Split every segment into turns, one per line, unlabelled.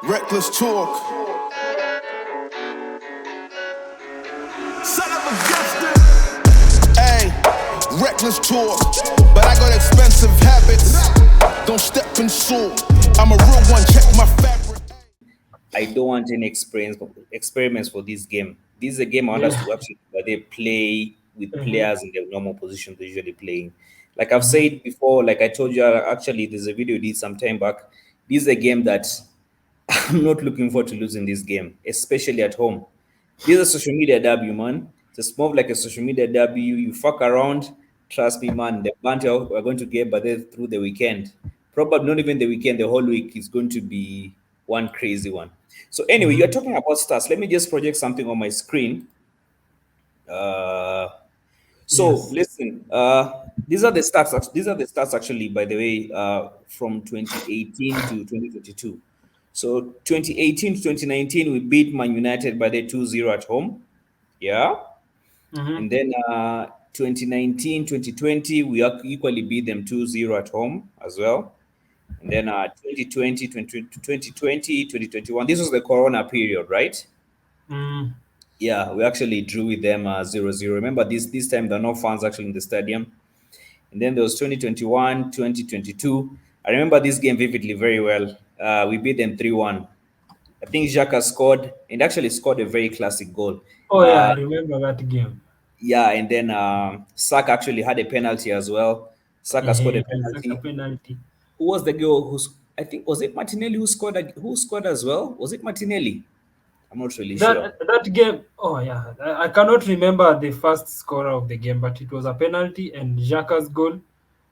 Reckless talk. Son of a gifted. Hey, reckless talk. But I got expensive habits. Don't step in salt. I'm a real one, check my fabric.
I don't want any experiments for this game. This is a game I want us
Yeah.
to actually they play with
Mhm.
players in their normal position they usually playing. Like I've said before, like I told you, actually, there's a video I did some time back. This is a game that I'm not looking forward to losing this game, especially at home. This is a social media W, man. It's more of like a social media W. You fuck around, trust me, man. The banter we're going to get, but then through the weekend, probably not even the weekend, the whole week is going to be one crazy one. So anyway, you're talking about stats. Let me just project something on my screen. Uh, so
Yes.
listen, these are the stats. These are the stats actually, by the way, from 2018 to 2022. So 2018 to 2019, we beat Man United by the 2-0 at home. Yeah.
Mm-hmm.
And then 2019, 2020, we equally beat them 2-0 at home as well. And then 2020, 2021. This was the Corona period, right?
Mm.
Yeah, we actually drew with them 0-0. Remember, this time there are no fans actually in the stadium. And then there was 2021, 2022. I remember this game vividly very well. We beat them 3-1. I think Xhaka scored and actually scored a very classic goal.
Oh yeah,
Uh,
I remember that game.
yeah, and then Saka actually had a penalty as well. Saka scored a
It was like a
penalty.
penalty.
Who was the girl I think was it Martinelli who scored who scored as well? Was it Martinelli? I'm not really sure.
That game. Oh yeah, I cannot remember the first scorer of the game, but it was a penalty and Xhaka's goal.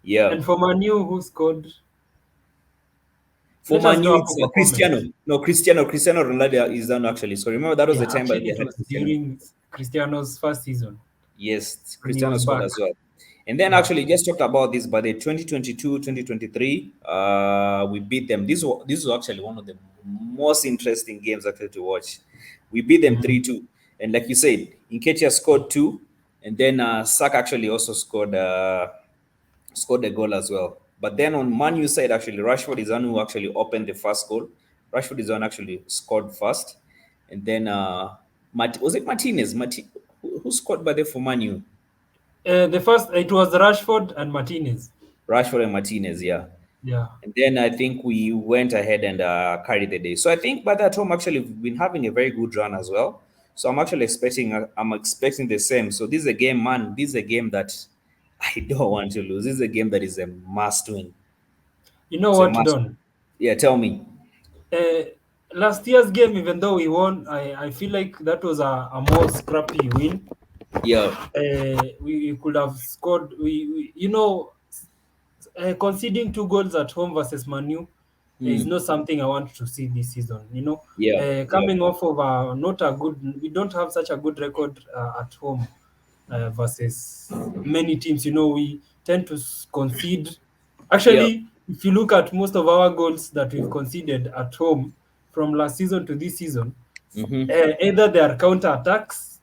Yeah.
And for Manu, who scored?
For
Let us
Man
know
Utd,
our
it's
comment.
Cristiano. No, Cristiano Ronaldo is done actually. So remember that was the
Yeah,
time that
actually,
they
it
had
was
Cristiano.
during Cristiano's first season
Yes,
when he
Cristiano
was
scored
back.
as well. And then
Yeah.
actually just talked about this, but the 2022, 2023, we beat them. This was actually one of the most interesting games actually to watch. We beat them
Mhm.
3-2. And like you said, Nketiah scored two, and then Saka actually also scored a goal as well. But then on Man U side, actually, Rashford is the one who actually opened the first goal. Rashford is the one actually scored first. And then was it Martinez? Who scored by the for Man U?
The first it was Rashford and Martinez.
Rashford and Martinez, yeah.
Yeah.
And then I think we went ahead and carried the day. So I think by that home actually we've been having a very good run as well. So I'm expecting the same. So this is a game, man. This is a game that I don't want to lose. This is a game that is a must win.
You know
It's a
what,
must.
Don?
Yeah, tell me.
Uh, Last year's game, even though we won, I feel like that was a more scrappy win.
Yeah.
We could have scored. Conceding two goals at home versus Manu is
Hmm.
not something I want to see this season.
Yeah. Yeah.
Coming off of not a good, we don't have such a good record at home versus many teams. We tend to concede.
Yeah.
Actually, if you look at most of our goals that we've conceded at home from last season to this season,
Mm-hmm.
either they are counter attacks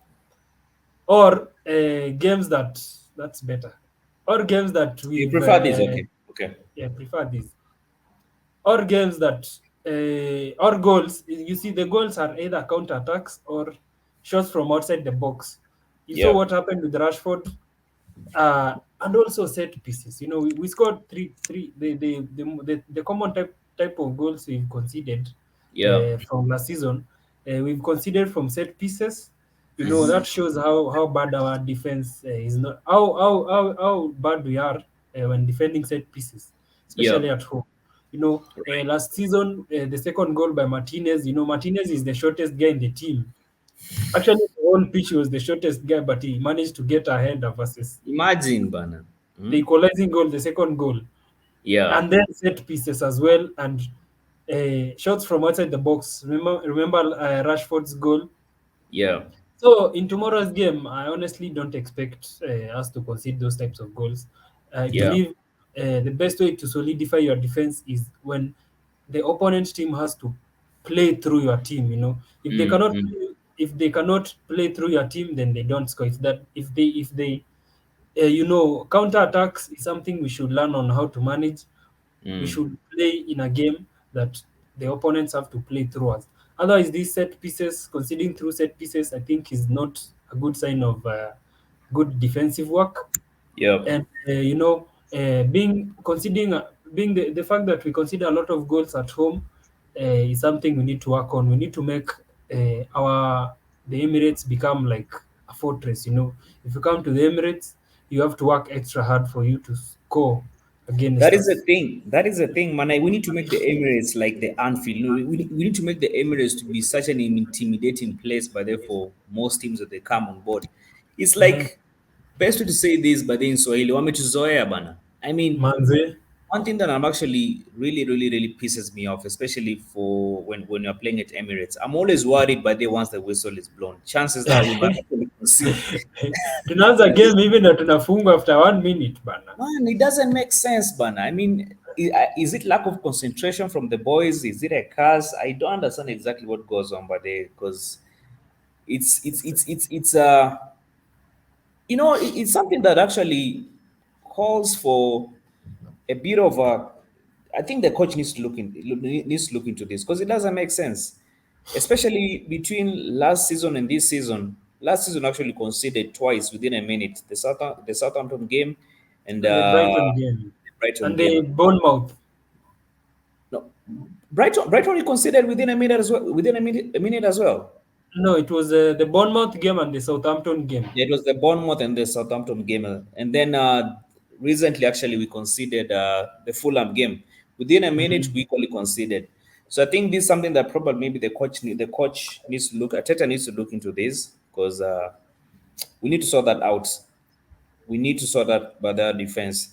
or games that's better, or games that
You
we've
prefer this? Okay. Okay.
yeah, prefer this, or games that or goals. You see, the goals are either counter attacks or shots from outside the box. You saw
Yeah.
what happened with Rashford, and also set pieces. We scored three. The common type of goals we've conceded
Yeah.
from last season, we've conceded from set pieces.
Mm-hmm.
That shows how bad our defense is. Not how bad we are when defending set pieces,
Yeah.
especially at home.
Right.
Last season, the second goal by Martinez. Martinez is the shortest guy in the team. Actually, the whole pitch was the shortest guy, but he managed to get ahead of versus
Imagine, Bana.
the
Hmm?
equalizing goal, the second goal,
Yeah.
and then set pieces as well, and shots from outside the box. Remember Rashford's goal.
Yeah.
So in tomorrow's game, I honestly don't expect us to concede those types of goals. I
Yeah.
believe the best way to solidify your defense is when the opponent team has to play through your team. If they cannot,
Mm-hmm.
if they cannot play through your team, then they don't score. It's that if they counter attacks is something we should learn on how to manage. We
Mm.
should play in a game that the opponents have to play through us. Otherwise, these set pieces, conceding through set pieces, I think is not a good sign of good defensive work.
Yep.
And being conceding being the fact that we concede a lot of goals at home is something we need to work on. We need to make our the Emirates become like a fortress. If you come to the Emirates, you have to work extra hard for you to score
That
against
is the
us.
thing. That is the thing, man. We need to make the Emirates like the Anfield. We need to make the Emirates to be such an intimidating place, but therefore most teams that they come on board. It's
Mhm.
like best way to say this, but in Swahili, wametuzoea bana. I mean,
Manze.
one thing that I'm actually really pisses me off, especially for when you're playing at Emirates, I'm always worried by the once the whistle is blown. Chances that we might actually concede.
Tunaanza game hivi na tunafungwa after 1 minute bana.
Man, it doesn't make sense, Bana. I mean, is it lack of concentration from the boys? Is it a curse? I don't understand exactly what goes on, but because it's it's something that actually calls for a bit of a. I think the coach needs to look into this because it doesn't make sense, especially between last season and this season. Last season actually conceded twice within a minute. The Southampton game and
And the Brighton game.
the Brighton
And the
game.
Bournemouth.
No, Brighton he conceded within a minute as well. Within a minute as well.
No, it was the Bournemouth game and the Southampton game.
Yeah, it was the Bournemouth and the Southampton game, and then recently actually we conceded the Fulham game within a minute.
Mhm.
We equally conceded. So I think this is something that probably maybe the coach needs to look. Ateta needs to look into this because we need to sort that out. We need to sort out by their defense.